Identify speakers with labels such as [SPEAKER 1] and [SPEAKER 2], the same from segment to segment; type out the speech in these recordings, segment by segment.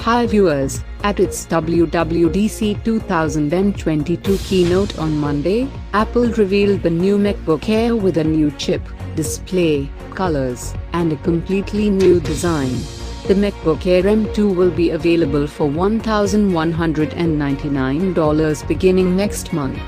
[SPEAKER 1] Hi viewers, at its WWDC 2022 keynote on Monday, Apple revealed the new MacBook Air with a new chip, display, colors, and a completely new design. The MacBook Air M2 will be available for $1,199 beginning next month.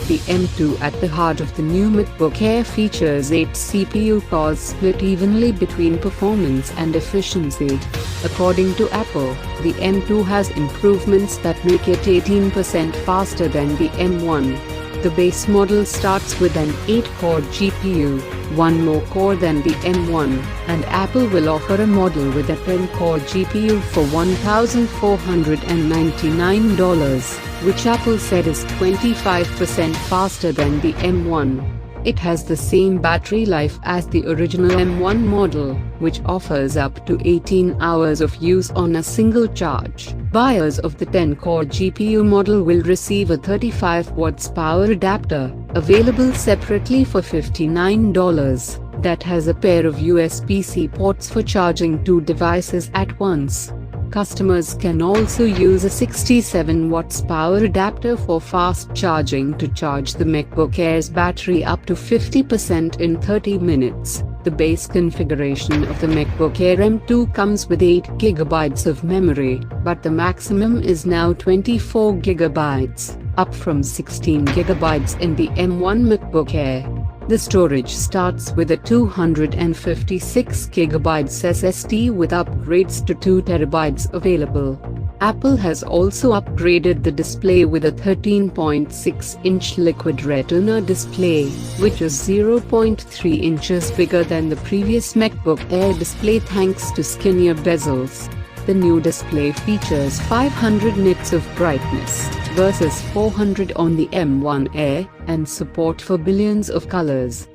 [SPEAKER 1] The M2 at the heart of the new MacBook Air features 8 CPU cores split evenly between performance and efficiency. According to Apple, the M2 has improvements that make it 18% faster than the M1. The base model starts with an 8-core GPU, one more core than the M1, and Apple will offer a model with a 10-core GPU for $1,499, which Apple said is 25% faster than the M1. It has the same battery life as the original M1 model, which offers up to 18 hours of use on a single charge. Buyers of the 10-core GPU model will receive a 35 watts power adapter, available separately for $59, that has a pair of USB-C ports for charging 2 devices at once. Customers can also use a 67 watts power adapter for fast charging to charge the MacBook Air's battery up to 50% in 30 minutes. The base configuration of the MacBook Air M2 comes with 8 GB of memory, but the maximum is now 24 GB, up from 16 GB in the M1 MacBook Air. The storage starts with a 256 GB SSD with upgrades to 2 TB available. Apple has also upgraded the display with a 13.6-inch Liquid Retina display, which is 0.3 inches bigger than the previous MacBook Air display thanks to skinnier bezels. The new display features 500 nits of brightness, versus 400 on the M1 Air, and support for billions of colors.